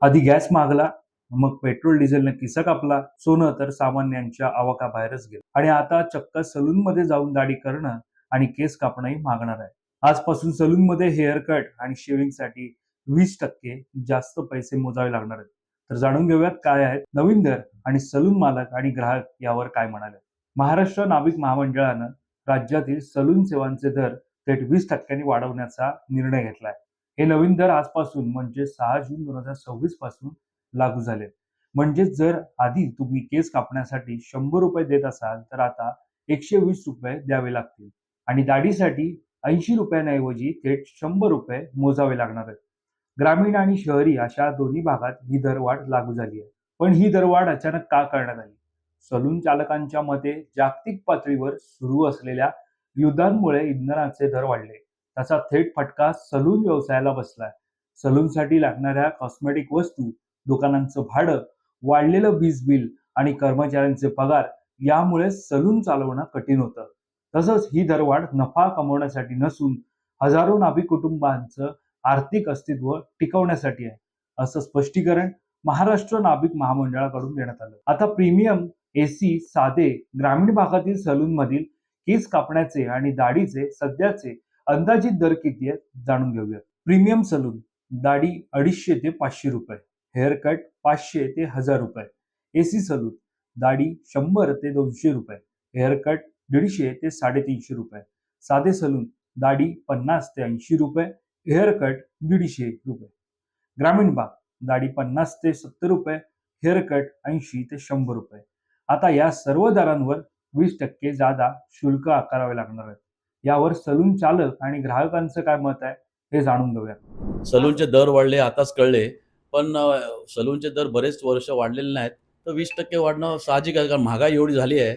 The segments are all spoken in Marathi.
आधी गॅस महागला, मग पेट्रोल डिझेलने किस्सा कापला, सोनं तर सामान्यांच्या आवाकाबाहेरच गेलं आणि आता चक्क सलूनमध्ये जाऊन दाढी करणं आणि केस कापणंही मागणार आहे. आजपासून सलूनमध्ये हेअर कट आणि शेव्हिंगसाठी 20% जास्त पैसे मोजावे लागणार आहेत. तर जाणून घेऊयात काय आहेत नवीन दर आणि सलून मालक आणि ग्राहक यावर काय म्हणाले. महाराष्ट्र नाभिक महामंडळानं राज्यातील सलून सेवांचे दर थेट 20% वाढवण्याचा निर्णय घेतलाय. हे नवीन दर आजपासून म्हणजे 6 जून 2026 पासून लागू झाले. म्हणजे जर आधी तुम्ही केस कापण्यासाठी 100 रुपये देत असाल तर आता 120 रुपये द्यावे लागतील आणि दाढीसाठी 80 रुपयांऐवजी थेट 100 रुपये मोजावे लागणार आहेत. ग्रामीण आणि शहरी अशा दोन्ही भागात ही दरवाढ लागू झाली आहे. पण ही दरवाढ अचानक का करण्यात आली? सलून चालकांच्या मते जागतिक पातळीवर सुरू असलेल्या युद्धांमुळे इंधनाचे दर वाढले. त्याचा थेट फटका सलून व्यवसायाला बसलाय. सलूनसाठी लागणाऱ्या कॉस्मेटिक वस्तू, दुकानांचं भाडं, वाढलेलं वीज बिल आणि कर्मचाऱ्यांचे पगार यामुळे सलून चालवणं कठीण होतं. तसंच ही दरवाढ नफा कमवण्यासाठी नसून हजारो नाभिक कुटुंबांचं आर्थिक अस्तित्व टिकवण्यासाठी आहे, असं स्पष्टीकरण महाराष्ट्र नाभिक महामंडळाकडून देण्यात आलं. आता प्रीमियम एसी साधे ग्रामीण भागातील सलून मधील केस कापण्याचे आणि दाढीचे सध्याचे अंदाजित दर किती आहेत जाणून घेऊया. प्रीमियम सलून दाढी 250 ते 500 रुपये, हेअर कट 500 ते 1000 रुपये. एसी सलून दाढी 100 ते 200 रुपये, हेअर कट 150 ते 350 रुपये. साधे सलून दाढी 50 ते 80 रुपये, हेअर कट 150 रुपये. ग्रामीण भाग दाढी 50 ते 70 रुपये, हेअर कट 80 ते 100 रुपये. आता या सर्व दरांवर 20% जादा शुल्क आकारावे लागणार आहे. यावर सलून चालक आणि ग्राहकांचं काय मत आहे हे जाणून घेऊया. सलूनचे दर वाढले आताच कळले, पण सलूनचे दर बरेच वर्ष वाढलेले नाहीत, तर 20% वाढणं साहजिक आहे. कारण महागाई एवढी झाली आहे,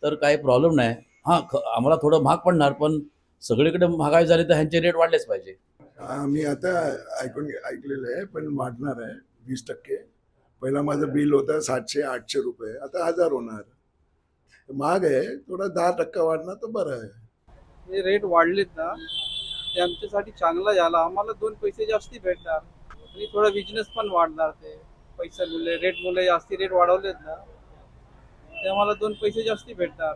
तर काही प्रॉब्लेम नाही. हां, आम्हाला थोडं महाग पडणार, पण सगळीकडे महागाई झाली तर ह्यांचे रेट वाढलेच पाहिजे. मी आता ऐकलेलं आहे, पण वाढणार आहे 20%. पहिला माझं बिल होतं 700-800 रुपये, आता 1000 होणार. महाग आहे, थोडा 10% वाढणार तर बरं आहे. हे रेट वाढलेत ना, ते आमच्यासाठी चांगलं झालं. आम्हाला 2 पैसे जास्ती भेटणार आणि थोडा बिझनेस पण वाढणार. ते पैसे मुले रेट मुले जास्ती रेट वाढवलेत ना, ते आम्हाला 2 पैसे जास्ती भेटणार.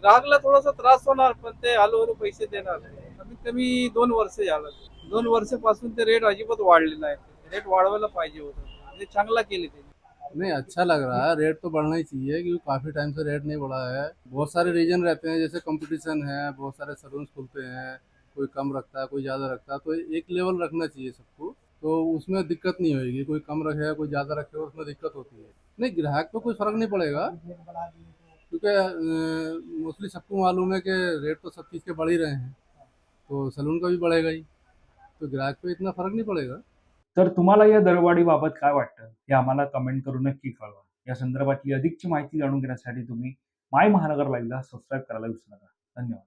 ग्राहकला थोडासा त्रास होणार, पण ते हळूहळू पैसे देणार. कमीत कमी 2 वर्ष झालं. 2 वर्षापासून ते रेट अजिबात वाढले नाही. रेट वाढवायला पाहिजे होतं. म्हणजे चांगला केले ते. नहीं, अच्छा लग रहा है। रेट तो बढ़ना ही चाहिए क्योंकि काफ़ी टाइम से रेट नहीं बढ़ा है। बहुत सारे रीजन रहते हैं, जैसे कंपटीशन है, बहुत सारे सलून खुलते हैं, कोई कम रखता है, कोई ज़्यादा रखता है, तो एक लेवल रखना चाहिए सबको, तो उसमें दिक्कत नहीं होगी। कोई कम रखेगा, कोई ज़्यादा रखेगा, उसमें दिक्कत होती है। नहीं, ग्राहक पे कोई फ़र्क नहीं पड़ेगा क्योंकि मोस्टली सबको मालूम है कि रेट तो सब चीज़ के बढ़ ही रहे हैं, तो सलून का भी बढ़ेगा ही, तो ग्राहक पे इतना फ़र्क नहीं पड़ेगा। तर तुम्हाला या दरवाढीबाबत काय वाटतं हे आम्हाला कमेंट करून नक्की कळवा. या संदर्भातली अधिकची माहिती जाणून घेण्यासाठी तुम्ही माय महानगर लाईव्हला सबस्क्राईब करायला विसरू नका. धन्यवाद.